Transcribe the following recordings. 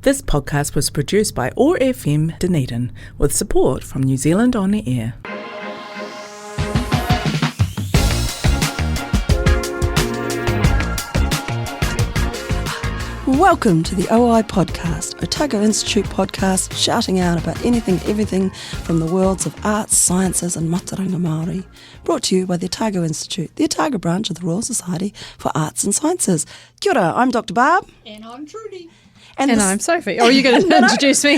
This podcast was produced by OAR FM Dunedin with support from New Zealand On the Air. Welcome to the OI podcast, Otago Institute podcast shouting out about anything, everything from the worlds of arts, sciences and mataranga Māori. Brought to you by the Otago Institute, the Otago branch of the Royal Society for Arts and Sciences. Kia ora, I'm Dr Barb. And I'm Trudi. And I'm Sophie. Oh, are you going to introduce me?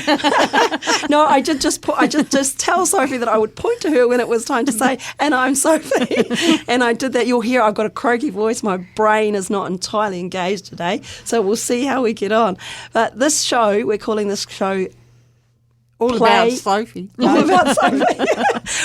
No, I did just tell Sophie that I would point to her when it was time to say, and I'm Sophie. And I did that. You'll hear I've got a croaky voice. My brain is not entirely engaged today. So we'll see how we get on. But this show, we're calling this show All about Sophie. All about Sophie.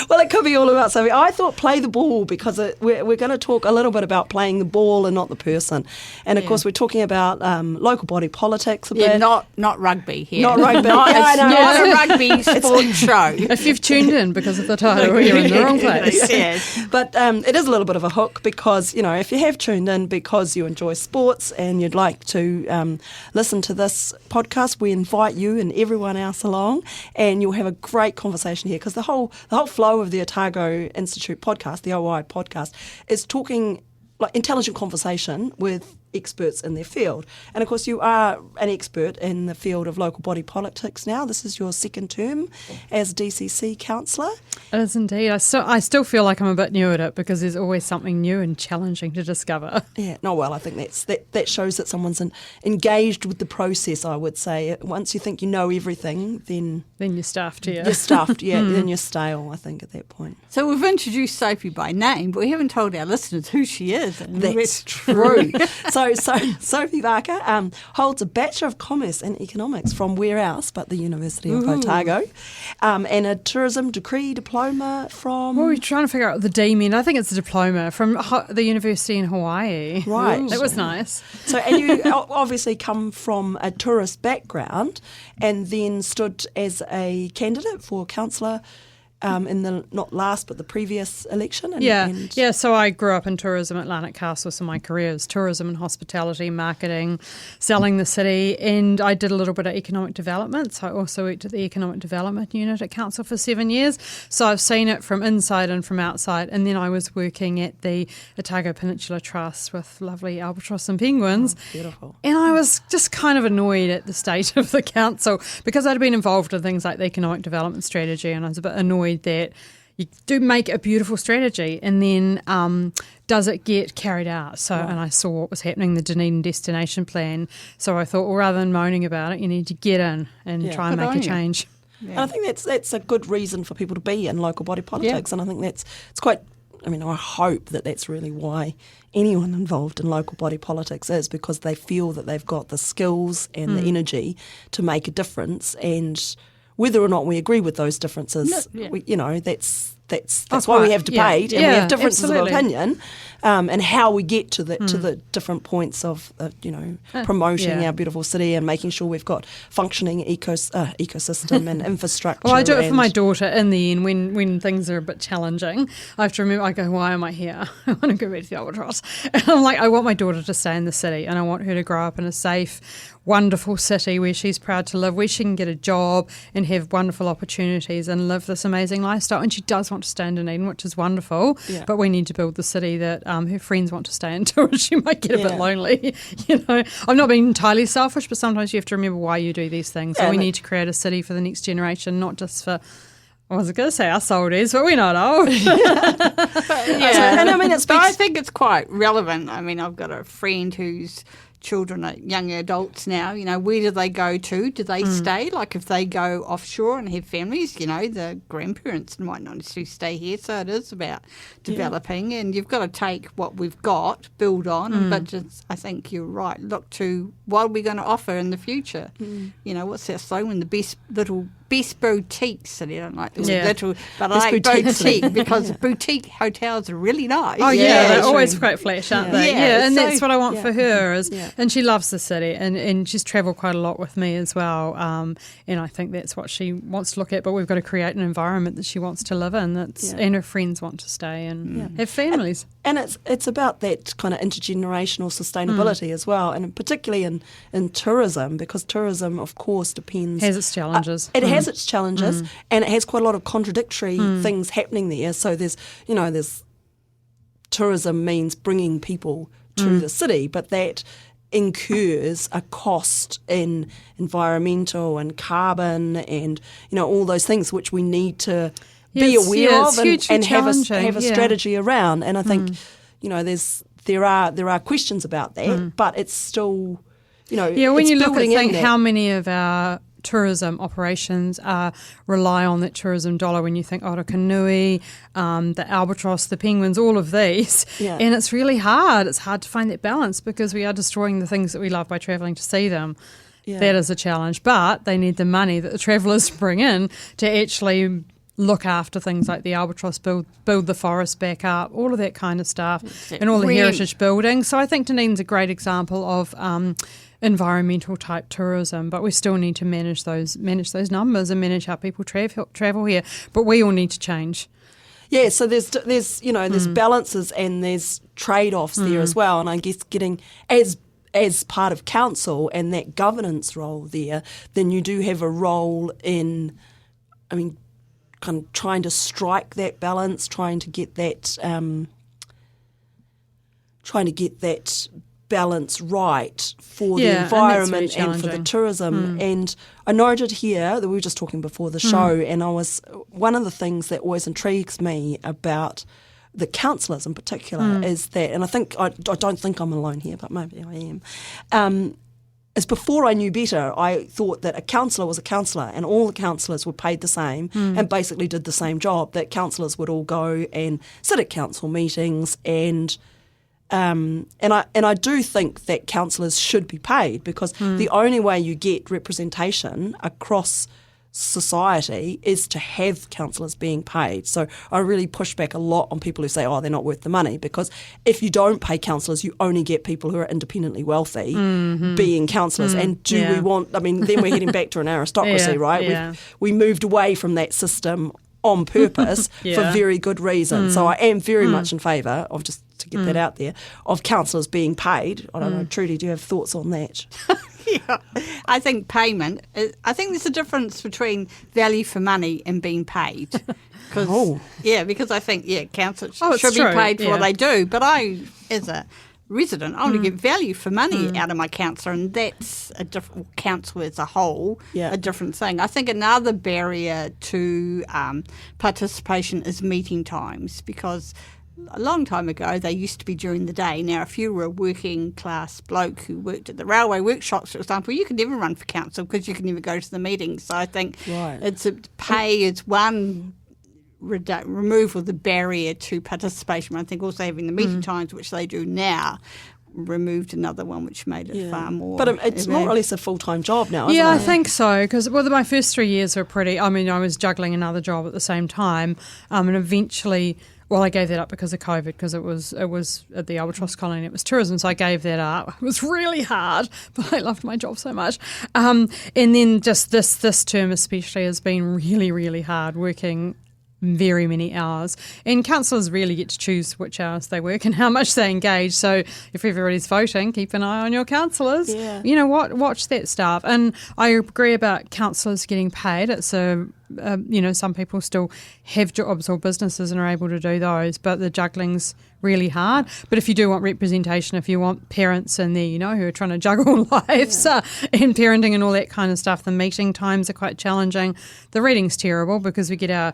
Well, it could be all about Sophie. I thought play the ball because we're going to talk a little bit about playing the ball and not the person. And, of course, we're talking about local body politics a bit. Yeah, not rugby here. Not rugby. It's not a rugby sports show. If you've tuned in because of the title, you're in the wrong place. Yes. But it is a little bit of a hook because, you know, if you have tuned in because you enjoy sports and you'd like to listen to this podcast, we invite you and everyone else along. And you'll have a great conversation here because the whole flow of the Otago Institute podcast, the OI podcast, is talking like intelligent conversation with experts in their field. And of course you are an expert in the field of local body politics now. This is your second term as DCC councillor. It is indeed. I still feel like I'm a bit new at it because there's always something new and challenging to discover. Yeah, no, well, I think that shows that someone's engaged with the process, I would say. Once you think you know everything, then you're stuffed, yeah. You're stuffed, yeah, then you're stale, I think, at that point. So we've introduced Sophie by name, but we haven't told our listeners who she is. That's true. So Sophie Barker holds a Bachelor of Commerce and Economics from where else but the University of Otago, and a tourism degree diploma from... Well, we're trying to figure out what the D mean. I think it's a diploma from the university in Hawaii. Right. That was nice. So, and you obviously come from a tourist background and then stood as a candidate for councillor in the not last but the previous election. Yeah. So I grew up in tourism at Lanark Castle, so my career is tourism and hospitality, marketing, selling the city, and I did a little bit of economic development. So I also worked at the economic development unit at council for 7 years. So I've seen it from inside and from outside. And then I was working at the Otago Peninsula Trust with lovely albatross and penguins. Oh, beautiful. And I was just kind of annoyed at the state of the council because I'd been involved in things like the economic development strategy, and I was a bit annoyed that you do make a beautiful strategy and then does it get carried out? So, And I saw what was happening in the Dunedin destination plan. So I thought, well, rather than moaning about it, you need to get in and try and make a change. Yeah. And I think that's a good reason for people to be in local body politics. And I think it's quite, I mean, I hope that that's really why anyone involved in local body politics is, because they feel that they've got the skills and the energy to make a difference. And whether or not we agree with those differences, that's why we have debate and we have differences of opinion, and how we get to the different points of promoting our beautiful city and making sure we've got functioning ecosystem and infrastructure. Well, I do it for my daughter in the end when things are a bit challenging. I have to remember, I go, why am I here? I want to go back to the albatross. And I'm like, I want my daughter to stay in the city and I want her to grow up in a safe, wonderful city where she's proud to live, where she can get a job and have wonderful opportunities and live this amazing lifestyle. And she does want to stay in Dunedin, which is wonderful, but we need to build the city that her friends want to stay into, or she might get a bit lonely. I'm not being entirely selfish, but sometimes you have to remember why you do these things. So we need to create a city for the next generation, not just for, I was going to say us oldies, but we're not old. And I mean, I think it's quite relevant. I mean, I've got a friend whose children are young adults now. Where do they go to? Do they stay? Like if they go offshore and have families, the grandparents might not necessarily stay here. So it is about developing, and you've got to take what we've got, build on, but just, I think you're right, look to what are we going to offer in the future. What's that slogan? The best boutique city. I don't like the word little, but I like boutique because boutique hotels are really nice. Oh yeah, they're always quite flash, aren't they? Yeah, and that's what I want for her is, and she loves the city, and she's travelled quite a lot with me as well, and I think that's what she wants to look at, but we've got to create an environment that she wants to live in, and her friends want to stay and have families. And it's about that kind of intergenerational sustainability as well, and particularly in tourism, because tourism, of course, has its challenges. It has its challenges, and it has quite a lot of contradictory things happening there. So there's tourism means bringing people to the city, but that incurs a cost in environmental and carbon and all those things which we need to be aware of and have a strategy around. And I think there are questions about that, but it's still when you look at how many of our tourism operations rely on that tourism dollar, when you think Orokonui, the albatross, the penguins, all of these, and it's really hard. It's hard to find that balance because we are destroying the things that we love by travelling to see them. Yeah. That is a challenge, but they need the money that the travellers bring in to actually look after things like the albatross, build the forest back up, all of that kind of stuff, and all the heritage buildings. So I think Dunedin's a great example of environmental type tourism, but we still need to manage those numbers and manage how people travel here. But we all need to change. Yeah, so there's balances and there's trade-offs there as well, and I guess getting as part of council and that governance role there, then you do have a role in, kind of trying to strike that balance, trying to get that balance right for the environment and for the tourism. And I noted here that we were just talking before the show, and one of the things that always intrigues me about the councillors in particular is that, and I don't think I'm alone here, but maybe I am, is before I knew better, I thought that a councillor was a councillor and all the councillors were paid the same and basically did the same job, that councillors would all go and sit at council meetings and I do think that councillors should be paid, because the only way you get representation across society is to have councillors being paid. So I really push back a lot on people who say, they're not worth the money, because if you don't pay councillors, you only get people who are independently wealthy being councillors. And we want, then we're heading back to an aristocracy, right? Yeah. We moved away from that system on purpose for very good reason. So I am very much in favour of, just to get that out there, of councillors being paid. I don't know, Trudi, do you have thoughts on that? Yeah, I think payment. I think there's a difference between value for money and being paid. Because I think councillors should be paid for what they do. But I, as a resident, I want to get value for money out of my councillor, and that's a different council as a whole, a different thing. I think another barrier to participation is meeting times, because a long time ago they used to be during the day. Now, if you were a working class bloke who worked at the railway workshops, for example, you could never run for council because you could never go to the meetings. So I think pay is one removal of the barrier to participation. I think also having the meeting times, which they do now, removed another one, which made it far more. But it's more or less a full-time job now, isn't it? Yeah, I think so, because my first 3 years were pretty, I was juggling another job at the same time, and eventually, I gave that up because of COVID, because it was at the Albatross Colony, it was tourism, so I gave that up. It was really hard, but I loved my job so much. And then just this term especially has been really, really hard, working very many hours, and councillors really get to choose which hours they work and how much they engage. So if everybody's voting, keep an eye on your councillors. Watch that stuff. And I agree about councillors getting paid. It's some people still have jobs or businesses and are able to do those, but the juggling's really hard. But if you do want representation, if you want parents in there, who are trying to juggle lives and parenting and all that kind of stuff, the meeting times are quite challenging. The reading's terrible because we get our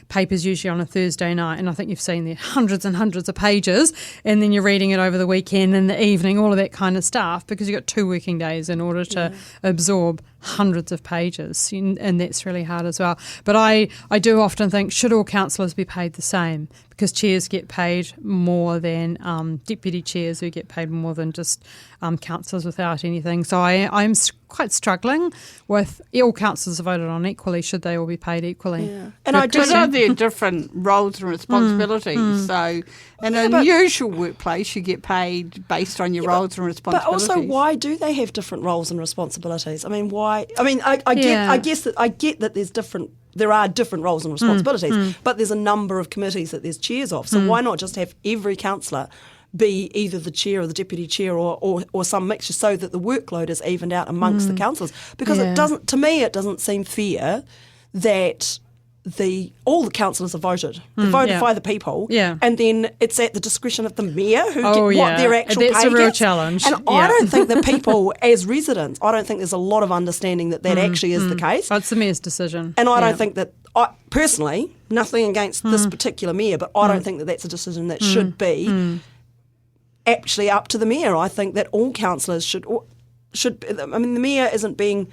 papers usually on a Thursday night, and I think you've seen there hundreds and hundreds of pages, and then you're reading it over the weekend and the evening, all of that kind of stuff, because you've got 2 working days in order to absorb hundreds of pages, and that's really hard as well. But I do often think, should all councillors be paid the same? Because chairs get paid more than deputy chairs, who get paid more than just councillors without anything. So I'm quite struggling with all councillors are voted on equally. Should they all be paid equally? Yeah. And I do know there are different roles and responsibilities. So in an unusual workplace, you get paid based on your roles and responsibilities. But also, why do they have different roles and responsibilities? Why? I get that there's different there are different roles and responsibilities, but there's a number of committees that there's chairs of. So why not just have every councillor be either the chair or the deputy chair or some mixture, so that the workload is evened out amongst the councillors? Because it doesn't seem fair that all the councillors are voted. They're voted by the people, and then it's at the discretion of the mayor who what their actual That's pay a real gets. challenge. And I don't think that people, as residents, I don't think there's a lot of understanding that actually is the case. Oh, it's the mayor's decision. And I don't think that, personally, nothing against this particular mayor, but I don't think that that's a decision that should be actually up to the mayor. I think that all councillors should. I mean, the mayor isn't being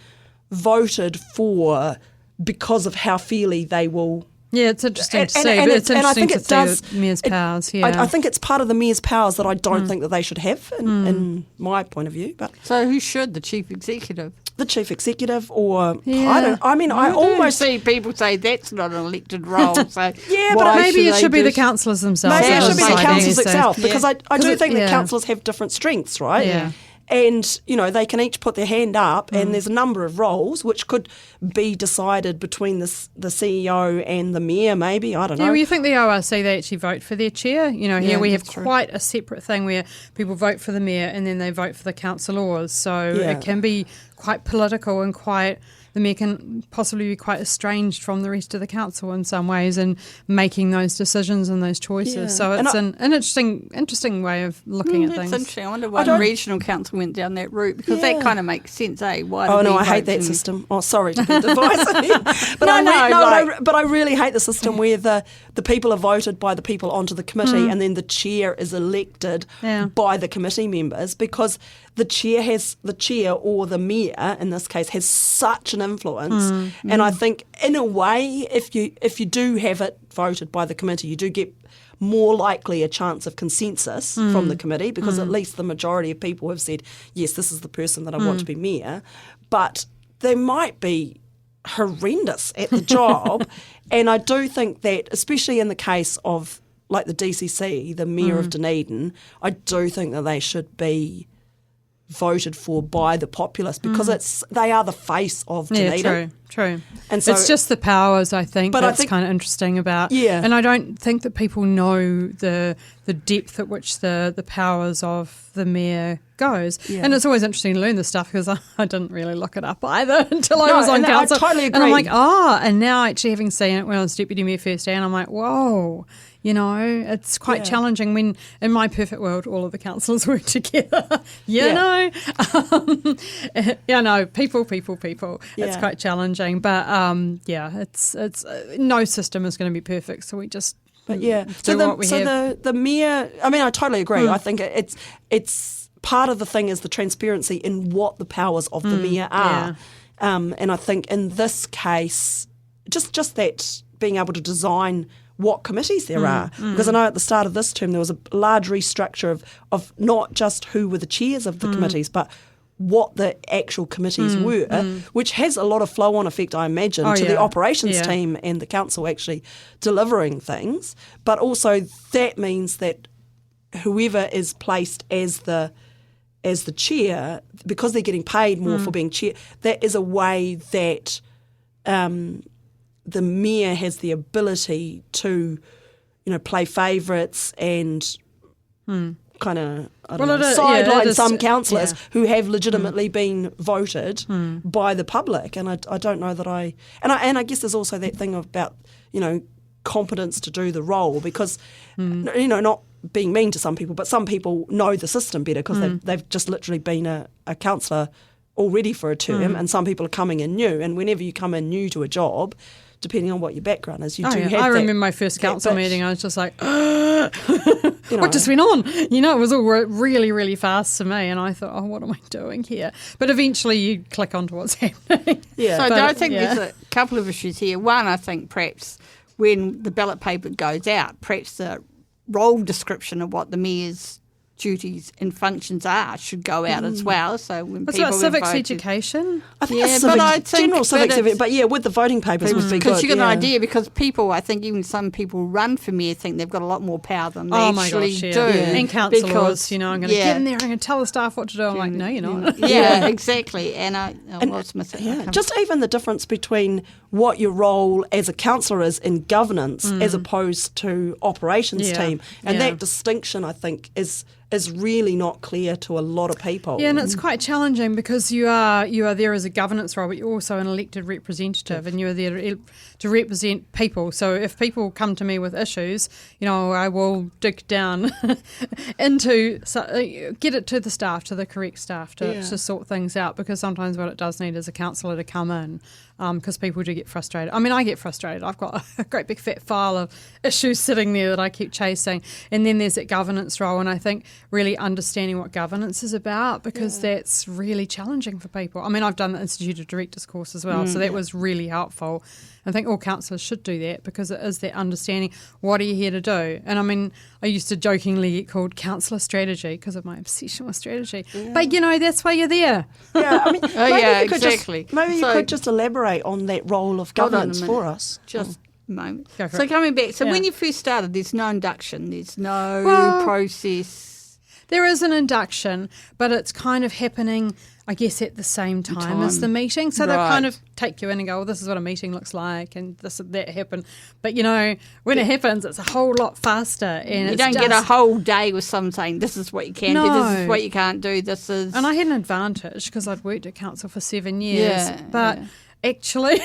voted for because of how fairly they will. Yeah, it's interesting to see. But it's interesting to see the mayor's powers. Yeah, I think it's part of the mayor's powers that I don't think that they should have, in my point of view. But so, who should? The chief executive? The chief executive, or I almost see people say that's not an elected role. So but maybe it should be the councillors themselves. Maybe it should be the councillors itself, because I do think that councillors have different strengths, right? Yeah. And, they can each put their hand up, and there's a number of roles which could be decided between the CEO and the mayor, maybe. I don't know. Yeah, well, you think the ORC, they actually vote for their chair. Here we have quite a separate thing where people vote for the mayor and then they vote for the councillors. So it can be quite political and the mayor can possibly be quite estranged from the rest of the council in some ways in making those decisions and those choices. Yeah. So it's an interesting way of looking at things. That's interesting. I wonder why the regional council went down that route, because that kind of makes sense, eh? Why I hate that system. Oh, sorry to be divisive. But I really hate the system where the people are voted by the people onto the committee and then the chair is elected by the committee members, because the chair or the mayor in this case has such an influence, and I think in a way if you do have it voted by the committee, you do get more likely a chance of consensus from the committee, because at least the majority of people have said, yes, this is the person that I want to be mayor. But they might be horrendous at the job, and I do think that, especially in the case of like the DCC, the mayor of Dunedin, I do think that they should be voted for by the populace, because they are the face of Dunedin. True. And so it's just the powers, I think, that's kind of interesting about. Yeah. And I don't think that people know the depth at which the powers of the mayor goes. Yeah. And it's always interesting to learn this stuff, because I didn't really look it up either until I was on council. I totally agree. And I'm like, and now actually having seen it when I was deputy mayor first day, and I'm like, whoa. It's quite challenging when, in my perfect world, all of the councillors work together. People. It's quite challenging. But, it's no system is going to be perfect, so we just do what we have. The mayor, I mean, I totally agree. I think it's part of the thing is the transparency in what the powers of the mayor are. And I think in this case, just that being able to design what committees there are. Because I know at the start of this term there was a large restructure of not just who were the chairs of the committees, but what the actual committees were, which has a lot of flow-on effect, I imagine, to the operations team and the council actually delivering things. But also that means that whoever is placed as the chair, because they're getting paid more for being chair, that is a way that the mayor has the ability to, play favourites and kind of sideline some councillors who have legitimately been voted by the public. And I don't know that I guess there's also that thing about, competence to do the role, because, not being mean to some people, but some people know the system better because they've just literally been a councillor already for a term, and some people are coming in new. And whenever you come in new to a job, depending on what your background is, you do have I remember my first council meeting, I was just like, what just went on? It was all really, really fast to me, and I thought, what am I doing here? But eventually you click onto what's happening. So I think there's a couple of issues here. One, I think perhaps when the ballot paper goes out, perhaps the role description of what the mayor's duties and functions are should go out as well. So when It's people about are civics voted- education. I think Yeah, it's but civics, I think general that civics, it's- but yeah, with the voting papers would be because good. you get yeah. an idea, because people, I think even some people run for mayor think they've got a lot more power than they Oh my actually gosh, yeah. do. And councillors, Because, I'm going to get in there, I'm going to tell the staff what to do. I'm like, no, you're not. Yeah, exactly. And I was missing. Yeah, just even the difference between what your role as a councillor is in governance as opposed to operations Yeah, team, and yeah. that distinction, I think, is really not clear to a lot of people. Yeah, and it's quite challenging because you are there as a governance role, but you're also an elected representative, and you're there to represent people. So if people come to me with issues, I will dig down into get it to the staff, to the correct staff, to sort things out. Because sometimes what it does need is a councillor to come in, because people do get frustrated. I mean, I get frustrated. I've got a great big fat file of issues sitting there that I keep chasing, and then there's that governance role, and I think really understanding what governance is about, because that's really challenging for people. I mean, I've done the Institute of Directors course as well, so that was really helpful. I think all councillors should do that, because it is that understanding, what are you here to do? And I mean, I used to jokingly get called councillor strategy because of my obsession with strategy. But, that's why you're there. Yeah, I mean, exactly. Maybe you could just elaborate on that role of Hold on a governance minute. for us. Just a moment. Go for So it. coming back, so Yeah. when you first started, there's no induction, there's no Well, process. There is an induction, but it's kind of happening, I guess, at the same time as the meeting. So they'll kind of take you in and go, well, this is what a meeting looks like, and this and that happened. But, when it happens, it's a whole lot faster. And You don't get a whole day with someone saying, this is what you can do, this is what you can't do, this is... And I had an advantage because I'd worked at council for 7 years. Yeah, But actually,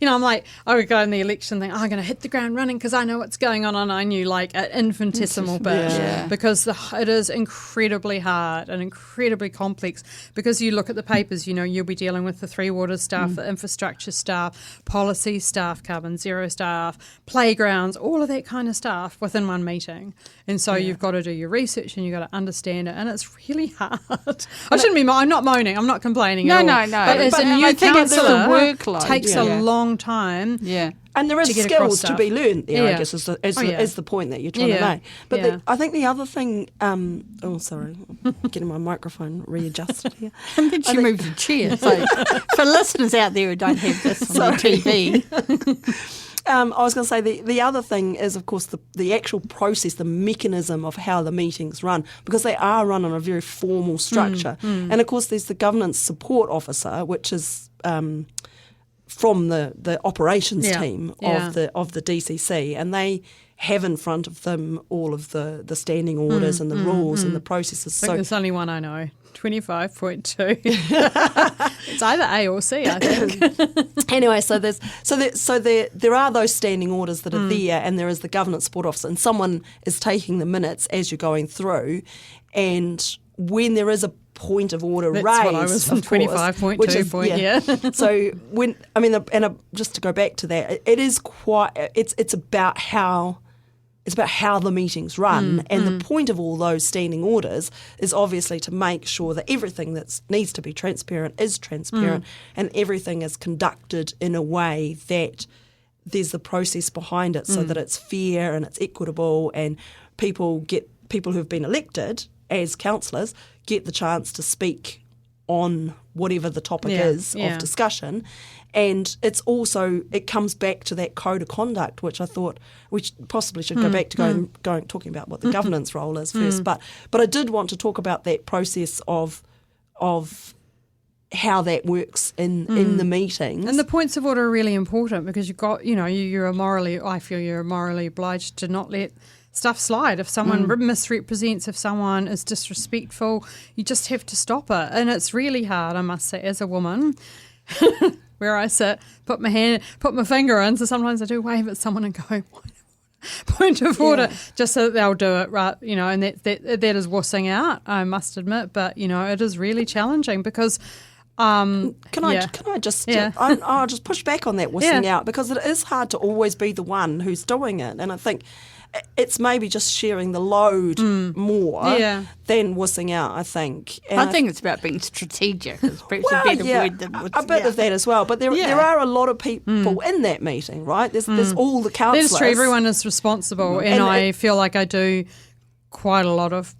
I'm like, I would go in the election thing, I'm going to hit the ground running because I know what's going on. And I knew like an infinitesimal bit, Yeah. because it is incredibly hard and incredibly complex, because you look at the papers, you'll be dealing with the Three Waters staff, the infrastructure staff, policy staff, carbon zero staff, playgrounds, all of that kind of stuff within one meeting. And so you've got to do your research and you've got to understand it. And it's really hard. I'm not moaning. I'm not complaining No, at all. no, no. But as But a new I think it's the councillor, workload. takes Yeah. a long time. Yeah. And there is to get across skills to stuff. be learned there, I Yeah. guess, is the point that you're trying to Yeah. make. But Yeah. I think the other thing, sorry, getting my microphone readjusted here. And then she moved the chair. So for listeners out there who don't have this on their TV. I was going to say the other thing is, of course, the actual process, the mechanism of how the meetings run, because they are run on a very formal structure. And, of course, there's the governance support officer, which is from the operations team of the DCC, and they have in front of them all of the standing orders and the rules and the processes. I think there's only one I know, 25.2. It's either A or C, I think. Anyway, so there are those standing orders that are there, and there is the governance support officer, and someone is taking the minutes as you're going through, and when there is a point of order That's raised, what I was on, of course, 25.2 which is, point, yeah. So just to go back to that, it is quite. It's about how. It's about how the meetings run, and the point of all those standing orders is obviously to make sure that everything that needs to be transparent is transparent, and everything is conducted in a way that there's the process behind it, so that it's fair and it's equitable, and people who've been elected as councillors get the chance to speak on whatever the topic is of discussion. And it comes back to that code of conduct, which I thought we possibly should go back to going talking about what the governance role is first. But I did want to talk about that process of how that works in the meetings. And the points of order are really important, because you've got, I feel you're morally obliged to not let stuff slide. If someone misrepresents, if someone is disrespectful, you just have to stop it. And it's really hard, I must say, as a woman, where I sit, put my finger in. So sometimes I do wave at someone and go, point of order, just so that they'll do it right, and that is wussing out, I must admit. But, it is really challenging, because I'll just push back on that wussing out, because it is hard to always be the one who's doing it. And I think it's maybe just sharing the load more than wussing out, I think. And I think it's about being strategic. It's perhaps a better word than a bit of that as well. But there are a lot of people in that meeting, right? There's all the councillors. That is true. Everyone is responsible, and I feel like I do quite a lot of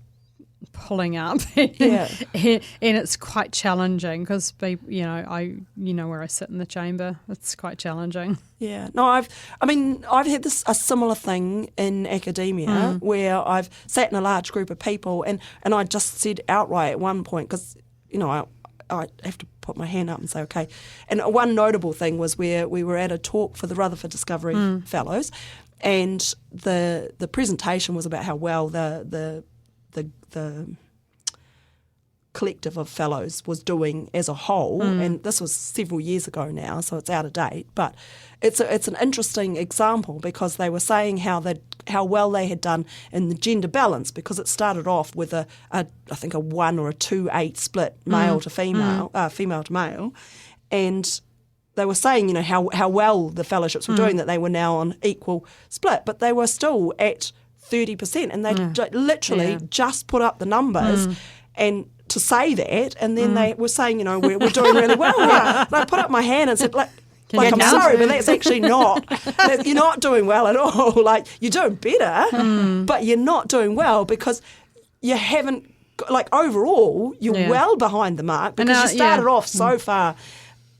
pulling up, Yeah. and it's quite challenging because I where I sit in the chamber. It's quite challenging. Yeah, no, I've had a similar thing in academia where I've sat in a large group of people and I just said outright at one point, because, I have to put my hand up and say, okay. And one notable thing was where we were at a talk for the Rutherford Discovery Fellows, and the presentation was about how well the collective of fellows was doing as a whole, and this was several years ago now, so it's out of date. But it's an interesting example because they were saying how well they had done in the gender balance, because it started off with I think a 1 or a 2-8 split, male to female, female to male, and they were saying how well the fellowships were doing, that they were now on equal split, but they were still at 30%, and they literally just put up the numbers and to say that, and then they were saying, we're doing really well here. And I put up my hand and said, I'm sorry, but that's actually not, you're not doing well at all. Like, you're doing better, but you're not doing well because you haven't, overall, you're well behind the mark because you started off so far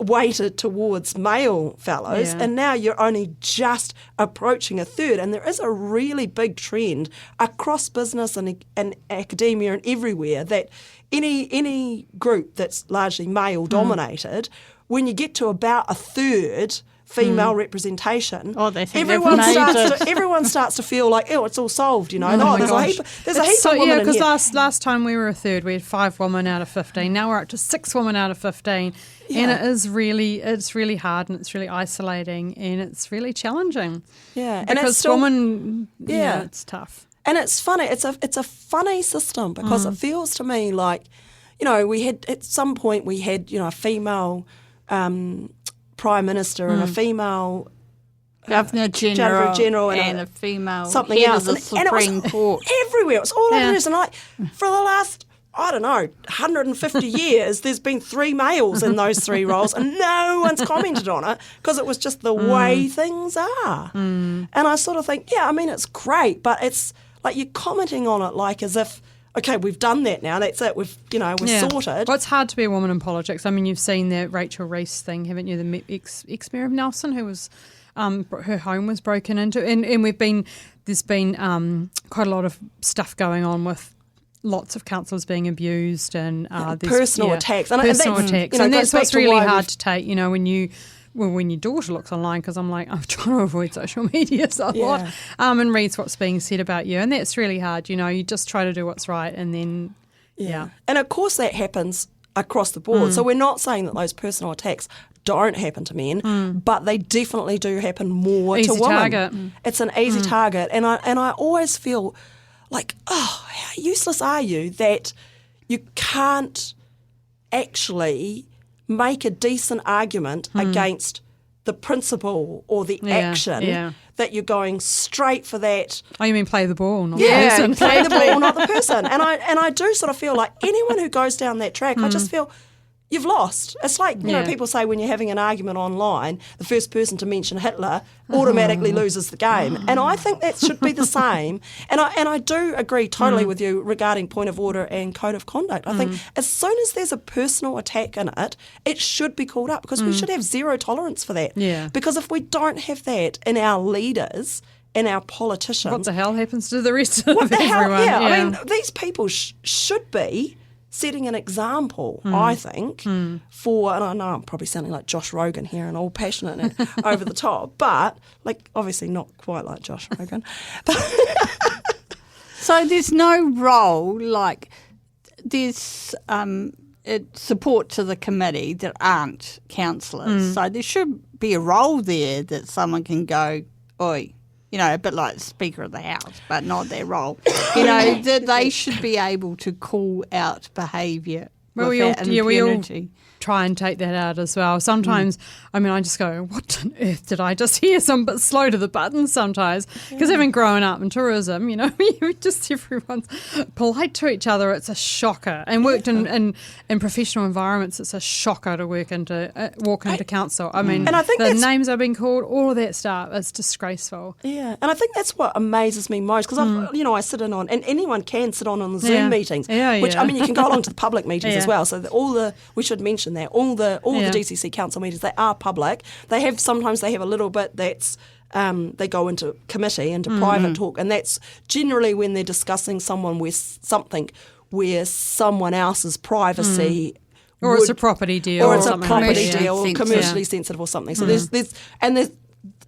weighted towards male fellows, and now you're only just approaching a third. And there is a really big trend across business and academia and everywhere that any group that's largely male dominated, when you get to about a third female representation, everyone starts to feel like, it's all solved, there's a heap of women in here. Because last time we were a third, we had 5 women out of 15. Now we're up to 6 women out of 15. Yeah. And it's really hard, and it's really isolating, and it's really challenging. Yeah. Because and it's still, women, it's tough. And it's funny. It's a funny system because it feels to me like, we had at some point a female Prime Minister and a female Governor General and a female something head else, of the Supreme Court. Everywhere. It was all over the news. And for the last, 150 years, there's been 3 males in those 3 roles, and no one's commented on it because it was just the way things are. And I sort of think, it's great, but it's like you're commenting on it like as if, okay, we've done that now. That's it. We're sorted. Well, it's hard to be a woman in politics. I mean, you've seen the Rachel Reese thing, haven't you? The ex-mayor of Nelson, who was her home was broken into, and there's been quite a lot of stuff going on with lots of councillors being abused and personal attacks. And that's what's really hard to take. When your daughter looks online, because I'm trying to avoid social media a lot, and reads what's being said about you, and that's really hard. You just try to do what's right, and then and of course that happens across the board. So we're not saying that those personal attacks don't happen to men, but they definitely do happen more to women. Target. It's an easy target, and I always feel like, how useless are you that you can't actually make a decent argument against the principle or the action that you're going straight for that. Oh, you mean play the ball, not the person. Play the ball, not the person. And I do sort of feel like anyone who goes down that track, I just feel you've lost. It's like, people say when you're having an argument online, the first person to mention Hitler automatically loses the game. And I think that should be the same. And I do agree totally with you regarding point of order and code of conduct. I think as soon as there's a personal attack in it, it should be called up because we should have zero tolerance for that. Yeah. Because if we don't have that in our leaders, in our politicians... What the hell happens to the rest of everyone? What the hell? Yeah, I mean, these people should be setting an example, I think, for, and I know I'm probably sounding like Josh Rogan here and all passionate and over the top, but obviously not quite like Josh Rogan. So there's no role, there's support to the committee that aren't councillors. So there should be a role there that someone can go, oi, a bit like Speaker of the House, but not their role. That they should be able to call out behaviour with that impunity. try and take that out as well. Sometimes, I mean, I just go, what on earth did I just hear? So I'm a bit slow to the button sometimes. Because having grown up in tourism, you know, everyone's polite to each other. It's a shocker. And worked in professional environments, it's a shocker to walk into council. I mean, and I think the names I've been called, all of that stuff, it's disgraceful. Yeah, and I think that's what amazes me most, because I sit in on, and anyone can sit on the Zoom meetings, which I mean, you can go along to the public meetings as well. So we should mention that all the DCC council meetings, they are public. Sometimes they have a little bit that's they go into committee, into private talk, and that's generally when they're discussing something where someone else's privacy. Or it's a property deal. Or it's a something property like that. deal, or commercially sensitive or something. So there's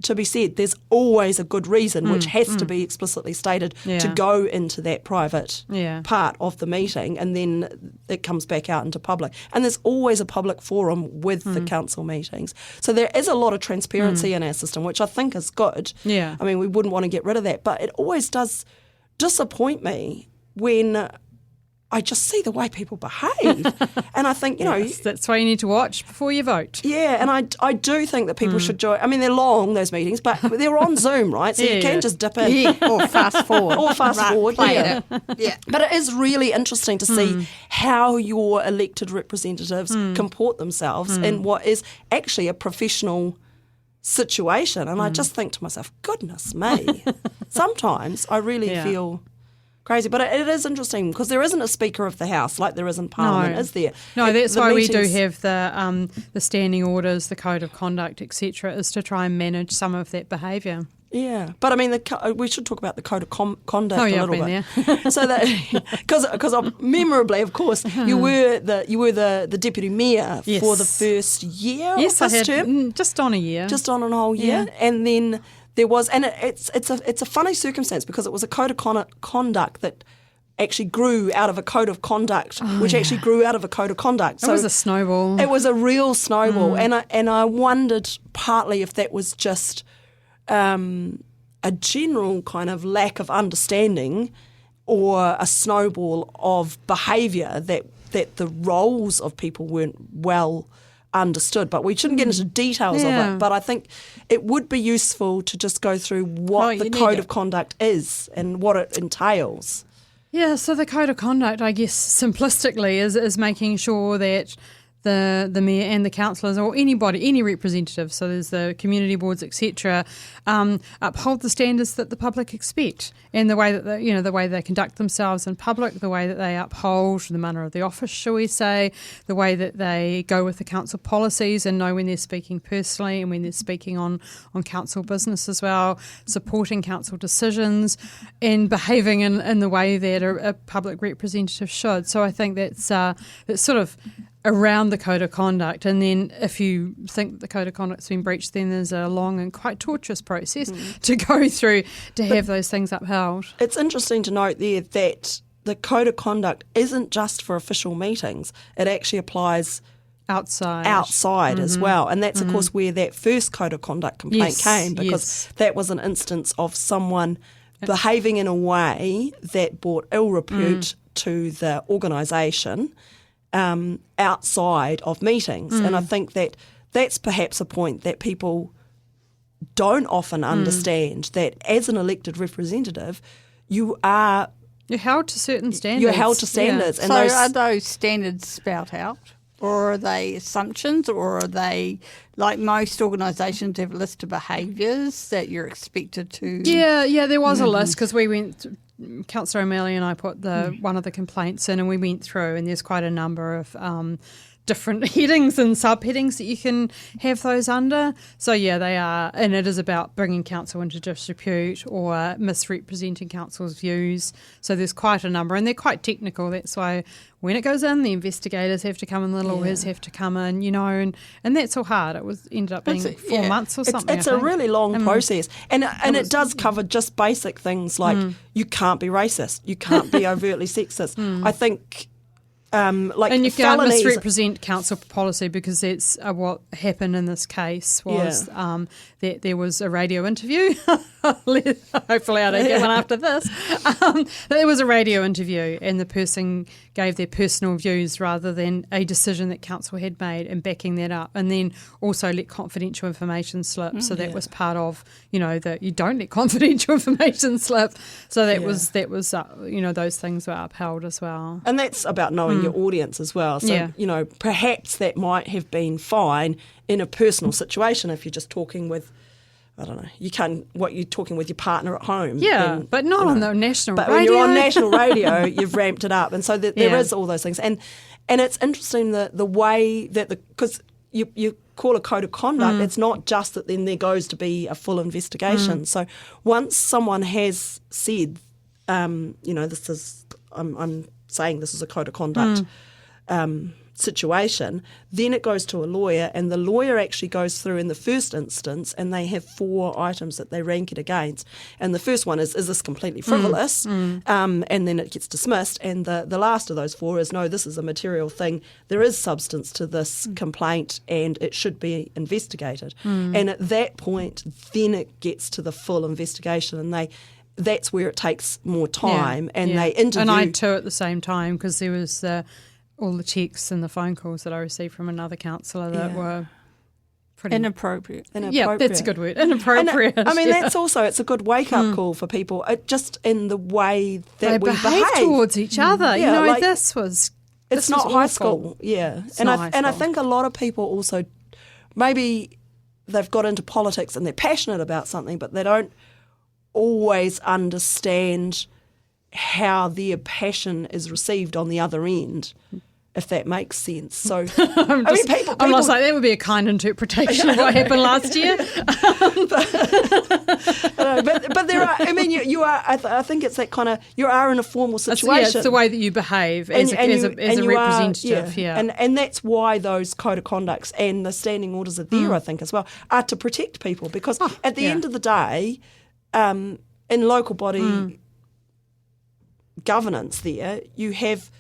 to be said, there's always a good reason which has to be explicitly stated to go into that private part of the meeting, and then it comes back out into public. And there's always a public forum with the council meetings. So there is a lot of transparency in our system, which I think is good. Yeah. I mean, we wouldn't want to get rid of that, but it always does disappoint me when I just see the way people behave. And I think, that's why you need to watch before you vote. Yeah, and I do think that people should join. I mean, they're long, those meetings, but they're on Zoom, right? So you can just dip in. Yeah, or fast forward. Yeah. But it is really interesting to see how your elected representatives comport themselves in what is actually a professional situation. And I just think to myself, goodness me. Sometimes I really feel crazy, but it is interesting because there isn't a Speaker of the House like there is in Parliament, is there? No, that's why we do have the standing orders, the code of conduct, etc., is to try and manage some of that behaviour. Yeah, but I mean, we should talk about the code of conduct a little bit. There. So that because memorably, of course, you were the deputy mayor for the first year. Yes, I had term? Just on a year, just on a whole year, and then. There was, and it's a funny circumstance because it was a code of conduct that actually grew out of a code of conduct, which actually grew out of a code of conduct. So it was a snowball. It was a real snowball, and I wondered partly if that was just a general kind of lack of understanding, or a snowball of behaviour that the roles of people weren't well understood, but we shouldn't get into details of it. But I think it would be useful to just go through what the code of conduct is and what it entails. Yeah, so the code of conduct, I guess, simplistically, is making sure that the mayor and the councillors, or anybody, any representative, so there's the community boards, etc., uphold the standards that the public expect, and the way that the way they conduct themselves in public, the way that they uphold the manner of the office, shall we say, the way that they go with the council policies and know when they're speaking personally and when they're speaking on council business as well, supporting council decisions and behaving in the way that a public representative should. So I think that's sort of around the code of conduct, and then if you think the code of conduct's been breached, then there's a long and quite torturous process to go through to have those things upheld. It's interesting to note there that the code of conduct isn't just for official meetings. It actually applies outside as well, and that's of course where that first code of conduct complaint came, because that was an instance of someone behaving in a way that brought ill repute to the organisation outside of meetings. And I think that that's perhaps a point that people don't often understand, that as an elected representative, you're held to certain standards. You're held to standards. Yeah. And so are those standards spelt out? Or are they assumptions, or are they, like most organisations, have a list of behaviours that you're expected to... Yeah, there was a list, because we went... Councillor O'Malley and I put one of the complaints in, and we went through, and there's quite a number of different headings and subheadings that you can have those under. So yeah, they are, and it is about bringing council into disrepute or misrepresenting council's views. So there's quite a number, and they're quite technical. That's why when it goes in, the investigators have to come in, the lawyers have to come in, and that's all hard. It ended up being 4 months or something. It's a really long process, and it does cover just basic things like you can't be racist, you can't be overtly sexist. I think like and you can't felonies. misrepresent council policy because it's what happened in this case was that there was a radio interview. Hopefully I don't get one after this. There was a radio interview and the person gave their personal views rather than a decision that council had made and backing that up, and then also let confidential information slip. So that was part of, that you don't let confidential information slip. So that was those things were upheld as well. And that's about knowing your audience as well. So, perhaps that might have been fine in a personal situation if you're just talking with, I don't know, you're talking with your partner at home. Yeah, then, but not on the national radio. But when you're on national radio, you've ramped it up. And so there is all those things. And it's interesting the way that because you call a code of conduct, it's not just that then there goes to be a full investigation. So once someone has said, this is, I'm saying this is a code of conduct situation, then it goes to a lawyer, and the lawyer actually goes through in the first instance, and they have 4 items that they rank it against. And the first one is this completely frivolous? And then it gets dismissed. And the last of those 4 is, no, this is a material thing. There is substance to this complaint, and it should be investigated. And at that point, then it gets to the full investigation, and that's where it takes more time, and they interview. And I too at the same time, because there was all the texts and the phone calls that I received from another councillor that were pretty inappropriate. Yeah, that's a good word. Inappropriate. And, that's also, it's a good wake-up call for people, just in the way that we behave towards each other. Yeah, It's not was high awful. school. Yeah, And I think a lot of people also maybe they've got into politics and they're passionate about something, but they don't always understand how their passion is received on the other end, if that makes sense. So, I'm like, that would be a kind interpretation of what happened last year. but there are, you are, I think it's that kind of, you are in a formal situation. It's the way that you behave as a representative. And that's why those code of conducts and the standing orders are there, I think, as well, are to protect people, because at the end of the day, in local body governance there, you have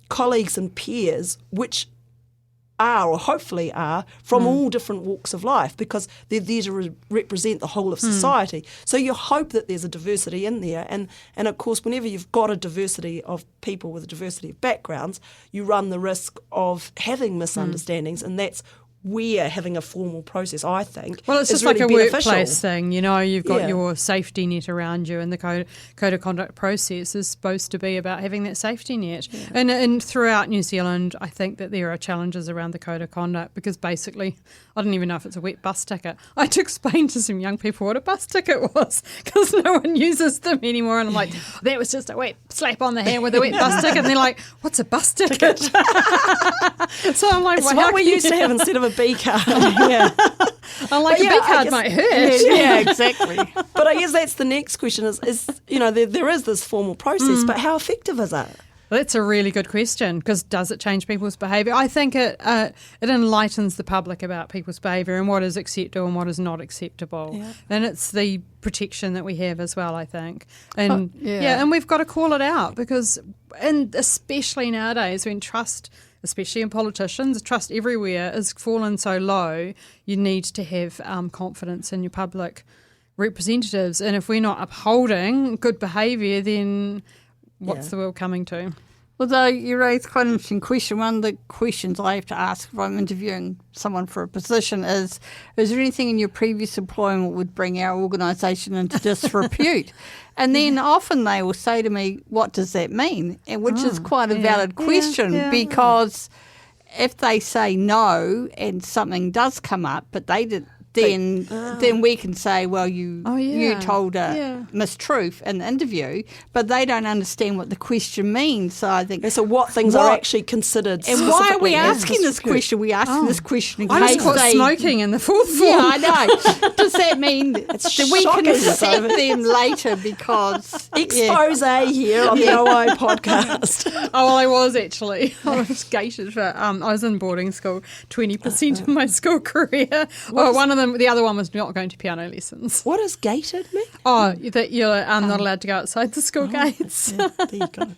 colleagues and peers which are, or hopefully are, from all different walks of life, because they're there to represent the whole of society. So you hope that there's a diversity in there. And of course, whenever you've got a diversity of people with a diversity of backgrounds, you run the risk of having misunderstandings, and that's where having a formal process, I think, well, it's is just really like a beneficial. Workplace thing, you've got your safety net around you, and the code of conduct process is supposed to be about having that safety net. Yeah. And throughout New Zealand, I think that there are challenges around the code of conduct, because basically, I don't even know if it's a wet bus ticket. I had to explain to some young people what a bus ticket was, because no one uses them anymore, and I'm like, that was just a wet slap on the hand with a wet bus ticket, and they're like, what's a bus ticket? So I'm like, it's what we used to have instead of a B card. I'm like, a B card might hurt. Yeah, exactly. But I guess that's the next question is there is this formal process, but how effective is it? Well, that's a really good question, because does it change people's behaviour? I think it enlightens the public about people's behaviour and what is acceptable and what is not acceptable. Yeah. And it's the protection that we have as well, I think. And and we've got to call it out, because, and especially nowadays when trust, especially in politicians, trust everywhere has fallen so low, you need to have confidence in your public representatives. And if we're not upholding good behaviour, then what's the world coming to? Although you raise quite an interesting question, one of the questions I have to ask if I'm interviewing someone for a position is there anything in your previous employment would bring our organisation into disrepute? And then often they will say to me, what does that mean? And which is quite a valid question, because if they say no and something does come up, but they did, then we can say, well, you told a mistruth in the interview, but they don't understand what the question means. So I think what things are actually considered. And why are we asking this question? We asking this question in case they smoking in the fourth form. Yeah, I know. Does that mean that we can sack them later because expose here on the OI podcast? Well, I was actually. I was gated for. I was in boarding school 20% of my school career. Well, one of them. The other one was not going to piano lessons. What does gated mean? Oh, that you're not allowed to go outside the school gates. Yeah, there you go.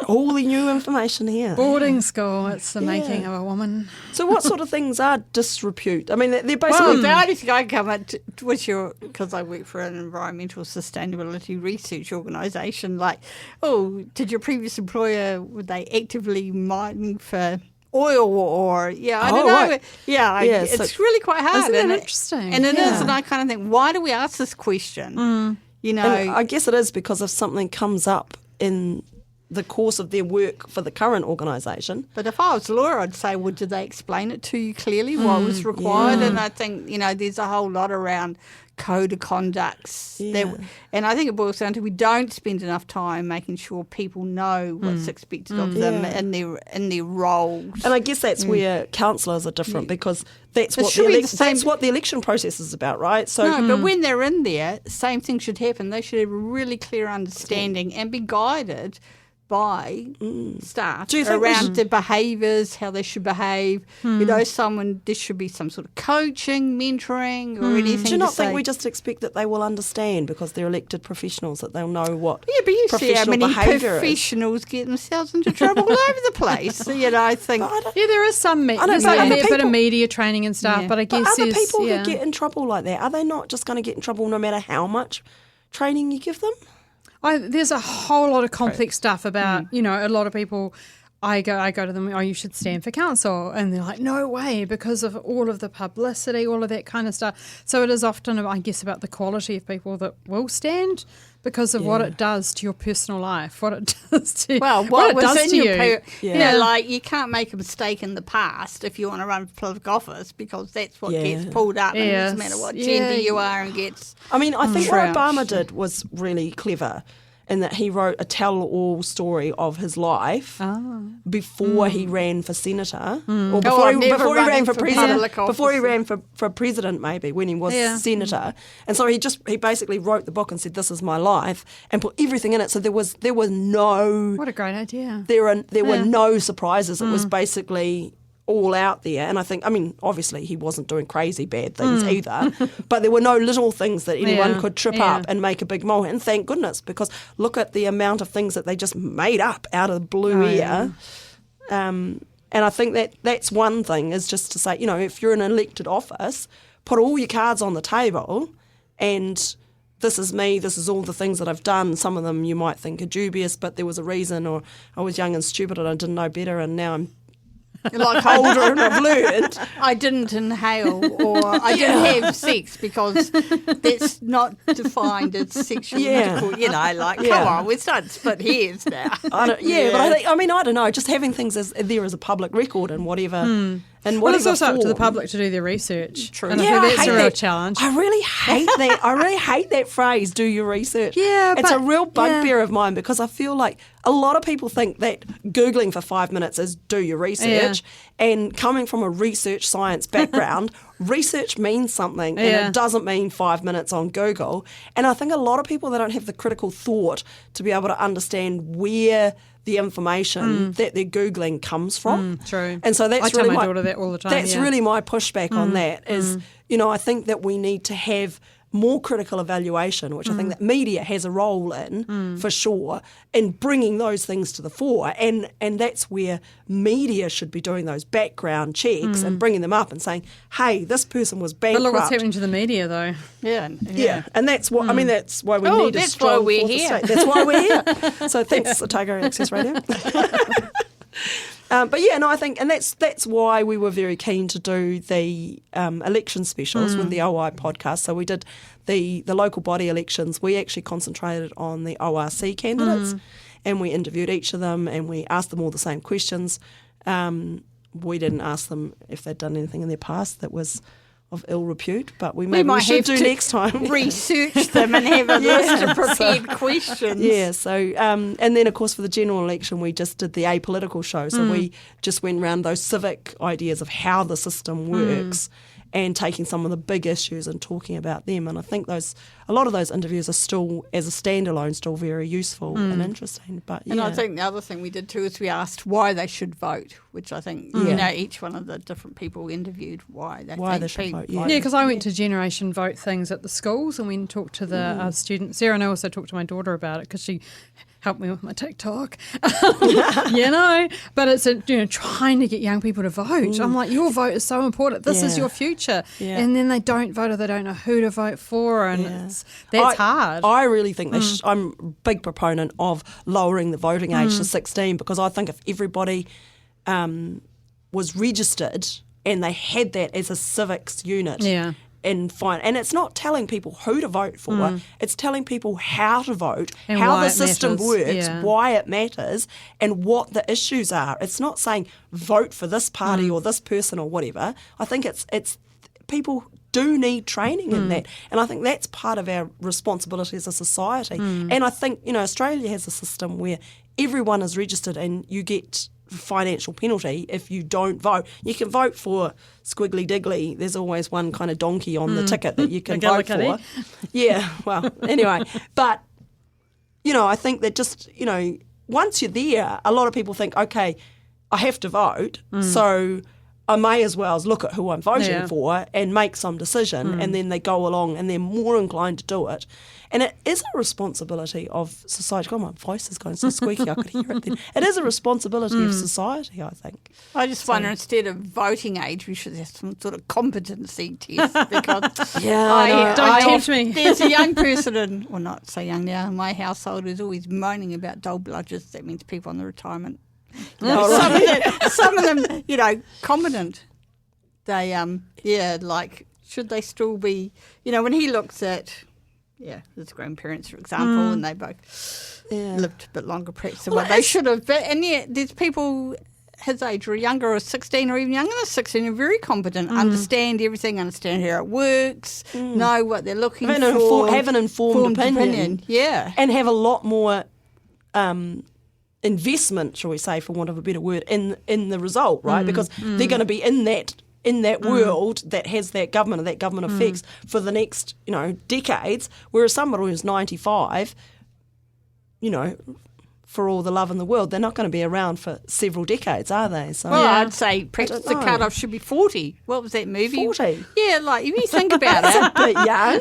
All the new information here. Boarding school, it's the making of a woman. So what sort of things are disrepute? I mean, they're basically... Well, the only thing I come at, because I work for an environmental sustainability research organisation, like, did your previous employer, were they actively mining for oil or, I don't know. Right. It's really quite hard. Isn't it interesting? And it is, and I kind of think, why do we ask this question? You know, And I guess it is because if something comes up in the course of their work for the current organisation. But if I was a lawyer, I'd say, well, did they explain it to you clearly what was required? And I think, there's a whole lot around code of conducts. And I think it boils down to we don't spend enough time making sure people know what's expected of them in their roles. And I guess that's where councillors are different because that's what the election process is about, right? So but when they're in there, same thing should happen. They should have a really clear understanding and be guided by staff around their behaviours, how they should behave. There should be some sort of coaching, mentoring or anything. Do you not think we just expect that they will understand because they're elected professionals, that they'll know what but you see how many behaviour professionals get themselves into trouble all over the place. I think... there is some a bit of media training and stuff, but I guess other people who get in trouble like that, are they not just going to get in trouble no matter how much training you give them? There's a whole lot of complex stuff about, a lot of people, I go to them, you should stand for council. And they're like, no way, because of all of the publicity, all of that kind of stuff. So it is often, I guess, about the quality of people that will stand because of what it does to your personal life, what it does to what it does to you. Like you can't make a mistake in the past if you want to run for political office because that's what gets pulled up and it doesn't matter what gender you are and gets I mean, I think what trounced. Obama did was really clever in that he wrote a tell-all story of his life before he ran for senator, or before he ran for president. Before he ran for president, maybe when he was senator, and so he basically wrote the book and said, "This is my life," and put everything in it. So there was no. What a great idea! There were no surprises. It was basically all out there. And I think, obviously he wasn't doing crazy bad things either, but there were no little things that anyone could trip up and make a big mole. And thank goodness, because look at the amount of things that they just made up out of the blue air. And I think that's one thing, is just to say, if you're in an elected office, put all your cards on the table and this is me, this is all the things that I've done. Some of them you might think are dubious, but there was a reason, or I was young and stupid and I didn't know better and now I'm like older and I've learned. I didn't inhale or I didn't have sex because that's not defined as sexual intercourse. Come on, we're starting to split hairs now. But I think, I don't know, just having things as a public record and whatever. And it's also up to the public to do their research. True. And I think that's a real challenge. I really hate that. I really hate that phrase, do your research. Yeah, it's a real bugbear of mine because I feel like a lot of people think that Googling for 5 minutes is do your research. And coming from a research science background, research means something and it doesn't mean 5 minutes on Google. And I think a lot of people, they don't have the critical thought to be able to understand where the information that they're Googling comes from. True. And so that's I tell really my daughter that all the time. That's really my pushback on that is, I think that we need to have more critical evaluation, which I think that media has a role in, for sure, in bringing those things to the fore. And that's where media should be doing those background checks and bringing them up and saying, hey, this person was bankrupt. But look what's happening to the media, though. Yeah. And that's what, that's why we need a strong fourth estate. That's why we're here. So thanks, Otago Access Radio. I think, and that's why we were very keen to do the election specials with the OI podcast. So we did the local body elections. We actually concentrated on the ORC candidates and we interviewed each of them and we asked them all the same questions. We didn't ask them if they'd done anything in their past that was of ill repute, but we should do next time. Research them and have a list of prepared questions. Yeah, so, and then of course for the general election we just did the apolitical show, so we just went around those civic ideas of how the system works and taking some of the big issues and talking about them. And I think a lot of those interviews are still, as a standalone, still very useful and interesting. But And I think the other thing we did too is we asked why they should vote, which I think each one of the different people interviewed why they should vote. Yeah, because I went to Generation Vote things at the schools and we talked to the students there, and I also talked to my daughter about it because she help me with my TikTok, but it's trying to get young people to vote. I'm like, your vote is so important. This is your future. Yeah. And then they don't vote, or they don't know who to vote for, and that's hard. I really think I'm a big proponent of lowering the voting age to 16, because I think if everybody was registered and they had that as a civics unit, and it's not telling people who to vote for, it's telling people how to vote, and how the system works, why it matters, and what the issues are. It's not saying vote for this party or this person or whatever. I think it's people do need training in that, and I think that's part of our responsibility as a society. And I think Australia has a system where everyone is registered and you get financial penalty if you don't vote. You can vote for Squiggly Diggly. There's always one kind of donkey on the ticket that you can vote for. Yeah, well, anyway. But, I think that just, once you're there, a lot of people think, okay, I have to vote, so I may as well look at who I'm voting for and make some decision, and then they go along and they're more inclined to do it. And it is a responsibility of society. God, my voice is going so squeaky, I could hear it then. It is a responsibility of society, I think. I just wonder, instead of voting age, we should have some sort of competency test, because don't tempt me. There's a young person not so young now, in my household, who's always moaning about dole bludgers. That means people on the retirement. Some of them, competent. They, should they still be, when he looks at, his grandparents, for example, and they both lived a bit longer perhaps than what they should have. But, and there's people his age or younger, or 16 or even younger than 16, are very competent, understand everything, understand how it works, know what they're looking for. Have an informed opinion. Yeah. And have a lot more investment, shall we say, for want of a better word, in the result, right? Because they're going to be in that world that has that government effects for the next, decades, whereas somebody who's 95, for all the love in the world, they're not going to be around for several decades, are they? So, well, I'd say perhaps the cut-off should be 40. What was that movie? 40? Yeah, if you think about it. That's a bit young.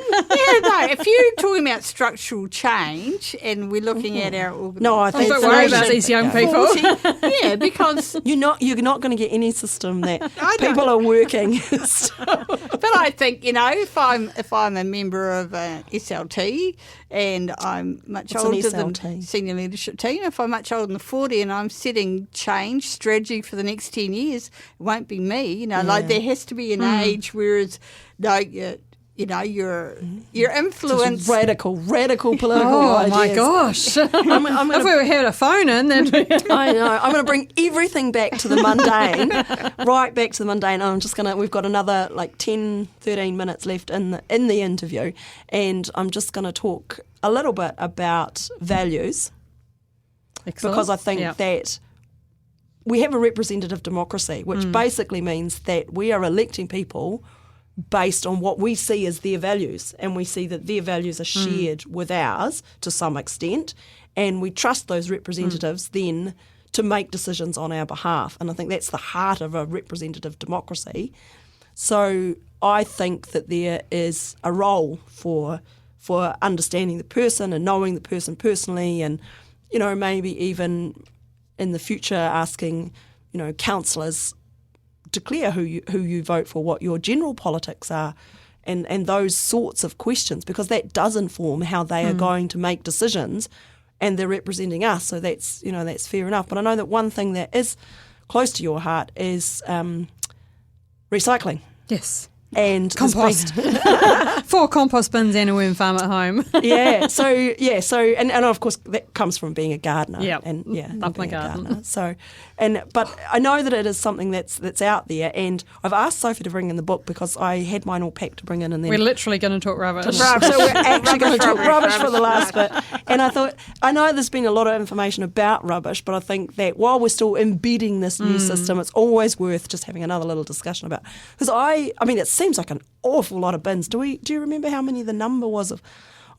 If you're talking about structural change and we're looking at our organisation. No, I think don't worry about these young people. 40, because you're not going to get any system that people are working. But I think, if I'm a member of SLT and I'm much older than senior leadership team, if I'm much older than 40 and I'm setting change strategy for the next 10 years, it won't be me. There has to be an age, whereas your influence. Just radical political ideas. Oh my gosh! If we had a phone in, then I know. I'm going to bring everything back to the mundane, right back to the mundane. I'm just going to. We've got another 10, 13 minutes left in the interview, and I'm just going to talk a little bit about values. Excellent. Because I think that we have a representative democracy, which basically means that we are electing people based on what we see as their values, and we see that their values are shared with ours to some extent, and we trust those representatives then to make decisions on our behalf. And I think that's the heart of a representative democracy. So I think that there is a role for understanding the person and knowing the person personally, and maybe even in the future asking councillors declare who you vote for, what your general politics are, and those sorts of questions, because that does inform how they are going to make decisions, and they're representing us. So that's that's fair enough. But I know that one thing that is close to your heart is recycling. yes. And Compost. 4 compost bins and a worm farm at home. and of course that comes from being a gardener. Love my garden. But I know that it is something that's out there, and I've asked Sophie to bring in the book because I had mine all packed to bring in, and then We're literally going to talk rubbish. So we're actually going to talk rubbish for the last bit. And I thought, I know there's been a lot of information about rubbish, but I think that while we're still embedding this new system, it's always worth just having another little discussion about. Because I mean, it seems like an awful lot of bins. Do you remember how many the number was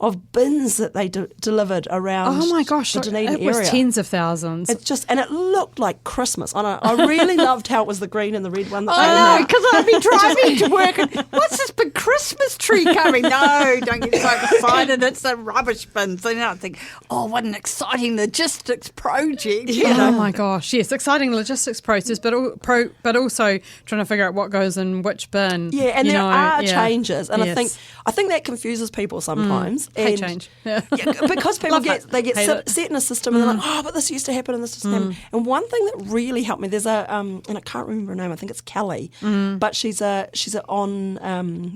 of bins that they delivered around? Oh my gosh, the Dunedin it was area? tens of thousands. And it looked like Christmas. I really loved how it was the green and the red one. I know, because I'd be driving to work and what's this big crate Christmas tree coming. No, don't get so excited. It's a rubbish bin. So now I think, oh, what an exciting logistics project. You know? Oh my gosh, yes, exciting logistics process, but also trying to figure out what goes in which bin. Yeah, and there are changes, and yes. I think that confuses people sometimes. Hate and change. Yeah. because people get set in a system and they're like, oh, but this used to happen and this used to happen. And one thing that really helped me, there's and I can't remember her name. I think it's Kelly, but she's on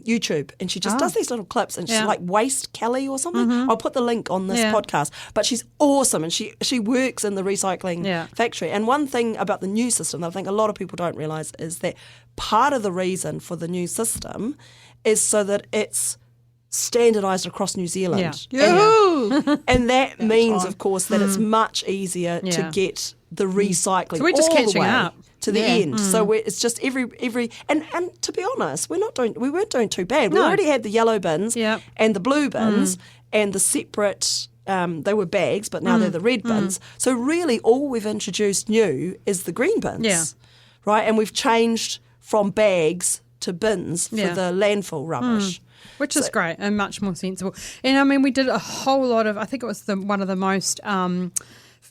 YouTube, and she just does these little clips, and she's like Waste Kelly or something. I'll put the link on this podcast. But she's awesome, and she works in the recycling factory. And one thing about the new system that I think a lot of people don't realise is that part of the reason for the new system is so that it's standardised across New Zealand. And that means, of course, that it's much easier to get the recycling so we're just all catching the way up to the end. So it's just every and to be honest, we weren't doing too bad. We already had the yellow bins and the blue bins and the separate they were bags, but now they're the red bins. So really all we've introduced new is the green bins. Right? And we've changed from bags to bins for the landfill rubbish. Which is great and much more sensible. And I mean, we did a whole lot of, I think it was one of the most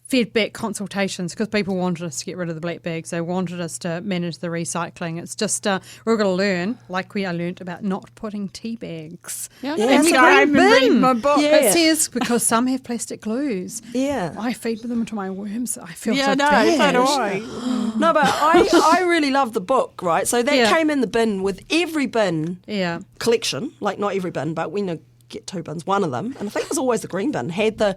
feedback consultations, because people wanted us to get rid of the black bags. They wanted us to manage the recycling. It's just we're going to learn, like I learnt about not putting tea bags. Yeah, in the green bin. My book. It says because some have plastic glues. Yeah. I feed them to my worms. I feel so so bad. do I. No, but I really love the book, right? So that came in the bin with every bin collection, like not every bin, but we get 2 bins, one of them, and I think it was always the green bin, had the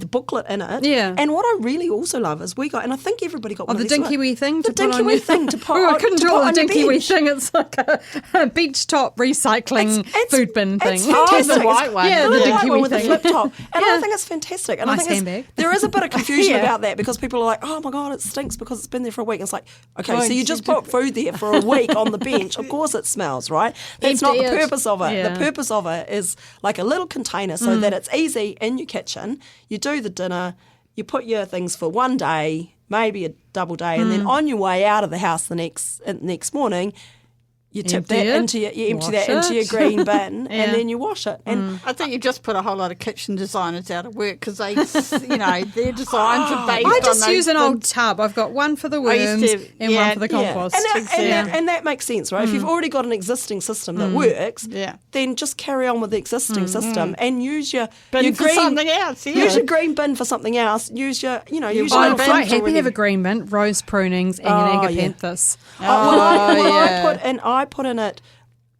booklet in it. Yeah. And what I really also love is we got, and I think everybody got one the of these, dinky wee thing the to put on dinky wee your- thing to put I couldn't to do put all the on your dinky wee bench. thing. It's like a beach top recycling food bin thing. It's fantastic. the white one. Yeah, the the white dinky one wee with the thing. flip top. And I think it's fantastic. And I Nice think handbag. there is a bit of confusion about that, because people are like, oh my God, it stinks because it's been there for a week. It's like, okay, so you just put food there for a week on the bench. Of course it smells, right? That's not the Empty it. purpose of it. Yeah. The purpose of it is like a little container so that it's easy in your kitchen. You do the dinner, you put your things for one day, maybe a double day, and then on your way out of the house the next morning, you tip Empty that it, into your, you empty wash that into your it. green bin, and then you wash it. And I think you just put a whole lot of kitchen designers out of work, because they, their designs are based on I just those use an things. old tub. I've got one for the I used worms to- and yeah, one for the yeah. compost. And that makes sense, right? If you've already got an existing system that works, then just carry on with the existing system and use your Bin for green something else, Use your green bin for something else. Use your use your I'm little quite filter happy to have a already. green bin, rose prunings and an agapanthus. I put in it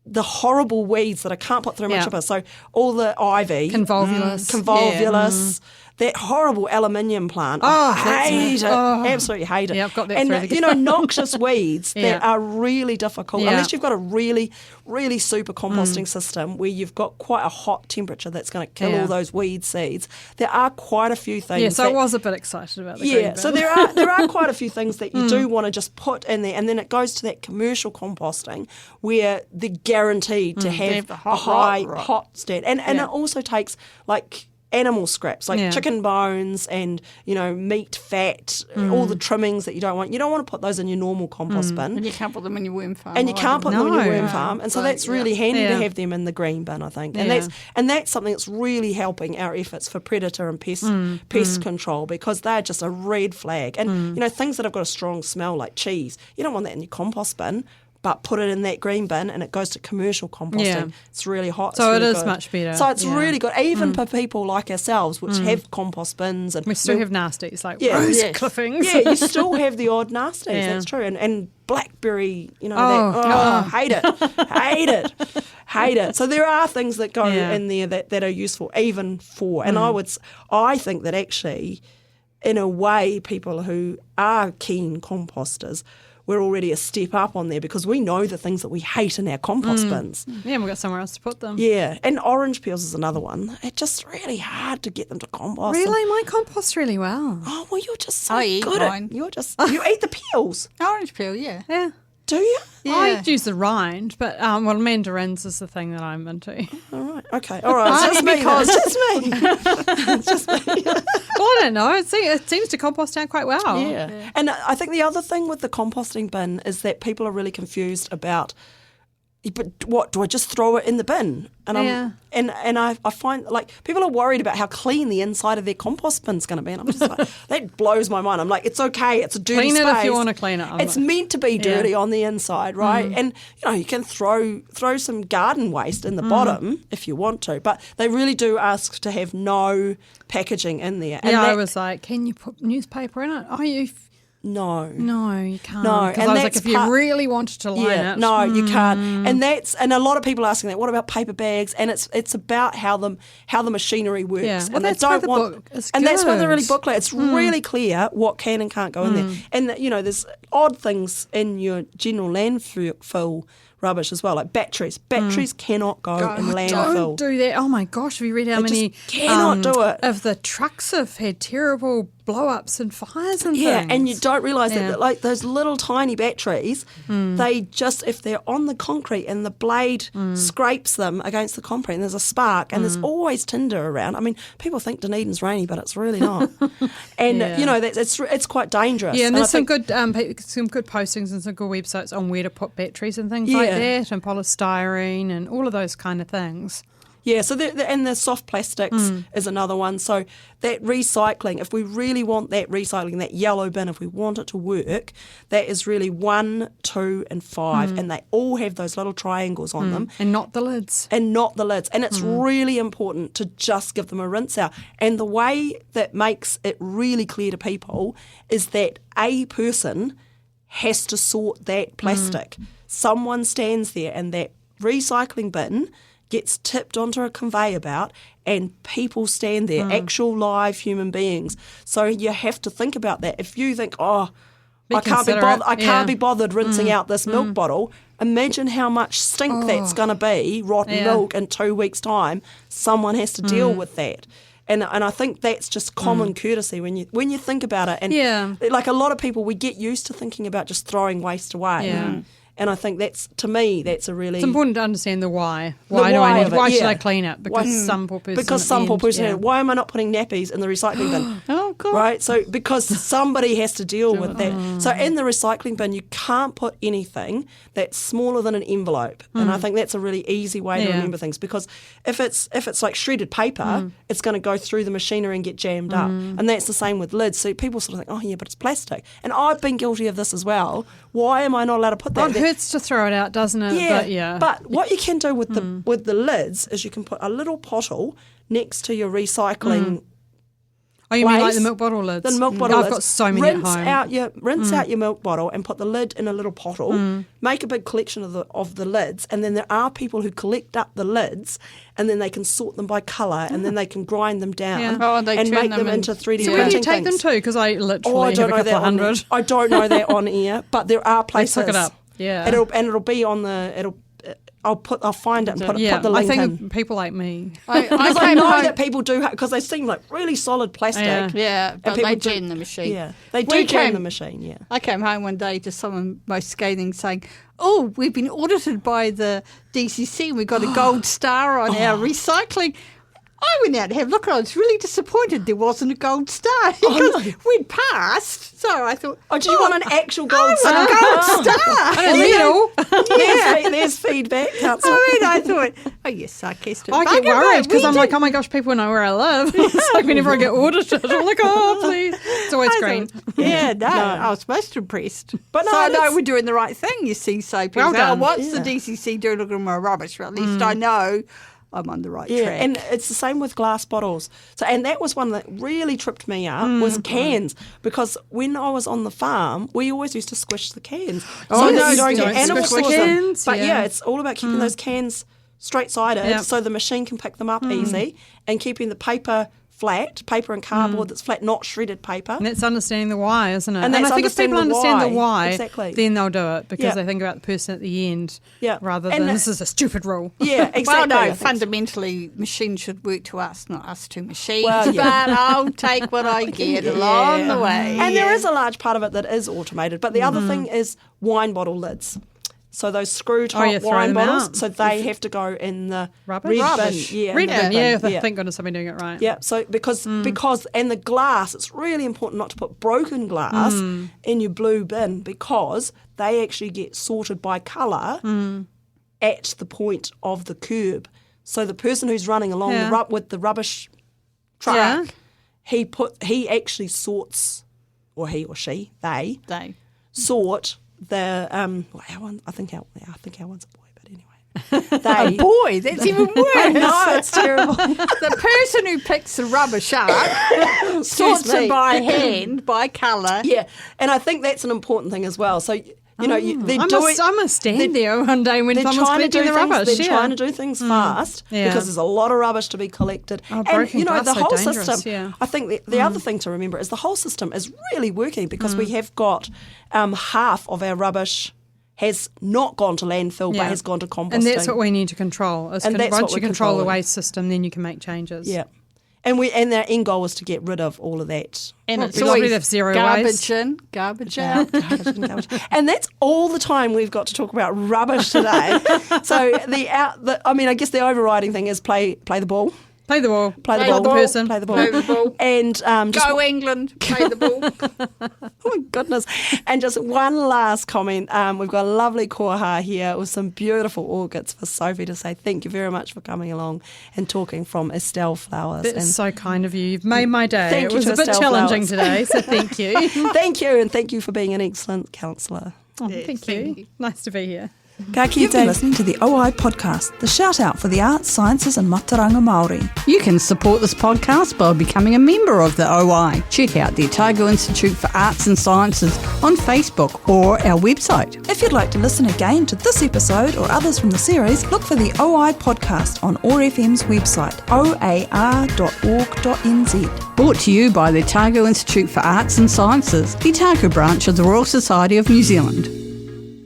the horrible weeds that I can't put through my chipper. So all the ivy, convolvulus, that horrible aluminium plant. I hate it. Absolutely hate it. Yeah, I've got that and through the noxious weeds that are really difficult. Yeah. Unless you've got a really, really super composting system where you've got quite a hot temperature that's going to kill all those weed seeds. There are quite a few things. Yeah, so that, I was a bit excited about the green bin. so there are quite a few things that you do want to just put in there, and then it goes to that commercial composting where they're guaranteed to have the a hot high rod. hot stand, and it also takes like animal scraps, like chicken bones and meat, fat, all the trimmings that you don't want. You don't want to put those in your normal compost bin. And you can't put them in your worm farm. And you can't put them in your No. worm farm, and so that's really handy to have them in the green bin, I think. And that's something that's really helping our efforts for predator and pest control, because they're just a red flag. And things that have got a strong smell like cheese, you don't want that in your compost bin. But put it in that green bin and it goes to commercial composting. Yeah. It's really hot. So it's it really is good. much better. So it's Yeah. really good, even for people like ourselves, which have compost bins. And We still have nasties, like Yeah. rose Yes. clippings. Yeah, you still have the odd nasties. Yeah. That's true. And blackberry, Oh, hate it. Hate it. So there are things that go Yeah. in there that are useful, even for. And I think that actually, in a way, people who are keen composters, we're already a step up on there, because we know the things that we hate in our compost bins. Yeah, and we've got somewhere else to put them. Yeah, and orange peels is another one. It's just really hard to get them to compost. Really? Mine composts really well. Oh, well, you're just so I eat good mine. at you eat the peels, Orange peel, yeah. Yeah. do you? I use the rind, but mandarins is the thing that I'm into. All right, okay, all right. It's just me. It's just me. Well, I don't know. It seems to compost out quite well. Yeah. And I think the other thing with the composting bin is that people are really confused about but what, do I just throw it in the bin? And I find, like, people are worried about how clean the inside of their compost bin's going to be. And I'm just like, that blows my mind. I'm like, it's okay. It's a dirty space. Clean it if you want to clean it. It's meant to be dirty on the inside, right? And, you can throw some garden waste in the bottom if you want to. But they really do ask to have no packaging in there. And I was like, can you put newspaper in it? Oh, No, you can't. No, because I was like, if you really wanted to line it, no, you can't. And a lot of people are asking that. What about paper bags? And it's about how the machinery works. Yeah. And Well, they that's why don't the want. book is and that's why the good. really booklet. It's really clear what can and can't go in there. And there's odd things in your general landfill rubbish as well, like batteries. Batteries cannot go in landfill. Don't do that. Oh my gosh, have you read how many cannot do it. of the trucks have had terrible blow-ups and fires and Yeah, things? and you don't realise that, like, those little tiny batteries, they just, if they're on the concrete and the blade scrapes them against the concrete and there's a spark and there's always tinder around. I mean, people think Dunedin's rainy, but it's really not. And, it's quite dangerous. Yeah, and there's I some good postings and some good websites on where to put batteries and things like that, and polystyrene and all of those kind of things. Yeah, so and the soft plastics is another one. So that recycling, if we really want that recycling, that yellow bin, if we want it to work, that is really 1, 2 and 5, and they all have those little triangles on them. And not the lids. And it's really important to just give them a rinse out. And the way that makes it really clear to people is that a person has to sort that plastic. Someone stands there and that recycling bin gets tipped onto a conveyor belt and people stand there, actual live human beings. So you have to think about that. If you think, I can't be bothered rinsing out this milk bottle, imagine how much stink that's going to be, rotten milk, in 2 weeks' time. Someone has to deal with that. And I think that's just common courtesy when you think about it. And like a lot of people, we get used to thinking about just throwing waste away. Yeah. And I think that's a really... It's important to understand the why. Why should I clean it? Because some poor person... Why am I not putting nappies in the recycling bin? Oh, God. Right? So because somebody has to deal with that. So in the recycling bin, you can't put anything that's smaller than an envelope. And I think that's a really easy way to remember things, because if it's like shredded paper, it's going to go through the machinery and get jammed up. And that's the same with lids. So people sort of think, but it's plastic. And I've been guilty of this as well. Why am I not allowed to put that? It hurts to throw it out, doesn't it? But what you can do with the lids is you can put a little pottle next to your recycling. Oh, you mean like the milk bottle lids? The milk bottle lids. I've got so many at home. Rinse out your milk bottle and put the lid in a little pottle. Make a big collection of the lids, and then there are people who collect up the lids, and then they can sort them by colour, and then they can grind them down and make them into 3D printing. So where do you take them to? Because I literally have a couple of hundred. I don't know that on air, but there are places. Look it up. Yeah, it'll be on the I'll find it and put the link in. I think people like me. I know that people do, because they seem like really solid plastic. Yeah, but they jam the machine. Yeah, they do jam the machine, yeah. I came home one day to someone most scathing saying, we've been audited by the DCC and we got a gold star on our recycling. I went out to have a look and I was really disappointed there wasn't a gold star because we'd passed. So I thought, do you want an actual gold star? A gold star. And a medal. There's feedback. Councillor. I thought, yes, sarcastic. I get worried because I'm like, oh my gosh, people know where I live. It's like whenever I get audited, I'm like, please. It's always green. I was most impressed. But I know we're doing the right thing, you see. So people go, what's the DCC doing looking at my rubbish? Well, at least I know I'm on the right track. And it's the same with glass bottles. So, and that was one that really tripped me up was cans, because when I was on the farm, we always used to squish the cans. So that you don't get animal poison. But it's all about keeping those cans straight-sided so the machine can pick them up easy, and keeping the paper flat, paper and cardboard that's flat, not shredded paper. And that's understanding the why, isn't it? And I think if people understand the why, exactly, then they'll do it, because they think about the person at the end rather than this is a stupid rule. Yeah, exactly. Well, no, fundamentally, machines should work to us, not us to machines. Well, but I'll take what I get along the way. And there is a large part of it that is automated. But the other thing is wine bottle lids. So those screw top wine bottles, so they have to go in the red bin. Yeah, red bin. Thank goodness I've been doing it right. Yeah, so because and the glass, it's really important not to put broken glass in your blue bin, because they actually get sorted by colour at the point of the curb. So the person who's running along with the rubbish truck, he actually sorts, or he or she, they sort the our one. I think our one's a boy, but anyway, A boy? That's even worse. no, it's terrible. The person who picks the rubbish up sorts it by hand, by colour. Yeah, and I think that's an important thing as well. So they're I doing. must stand there one day when They're someone's trying to do collecting the things. rubbish. They're trying to do things fast because there's a lot of rubbish to be collected. Oh, and broken glass, the so whole dangerous, system. yeah. I think the other thing to remember is the whole system is really working because we have got half of our rubbish has not gone to landfill but has gone to composting. And that's what we need to control. And that's once what you we're control the controlling. waste system, then you can make changes. Yeah. And their end goal is to get rid of all of that. And it's it'd be lovely always to have zero garbage waste. in, garbage out. Garbage. And that's all the time we've got to talk about rubbish today. So I guess the overriding thing is play the ball. Play the ball. Play the Not ball. the person. Play the ball. Play the ball. And just Go England, play the ball. oh my goodness. And just one last comment. We've got a lovely koha here with some beautiful orchids for Sophie to say thank you very much for coming along and talking from Estelle Flowers. That's so kind of you. You've made my day. Thank It you was to a bit Estelle challenging Flowers. today, so thank you. Thank you, and thank you for being an excellent councillor. Oh, thank you. Nice to be here. You've been listening to the OI podcast, the shout out for the arts, sciences and mataranga Māori. You can support this podcast by becoming a member of the OI. Check out the Otago Institute for Arts and Sciences on Facebook or our website. If you'd like to listen again to this episode or others from the series, look for the OI podcast on ORFM's website, oar.org.nz. Brought to you by the Otago Institute for Arts and Sciences, the Otago branch of the Royal Society of New Zealand.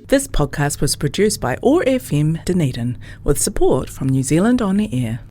This podcast was produced by OAR FM Dunedin with support from New Zealand On the Air.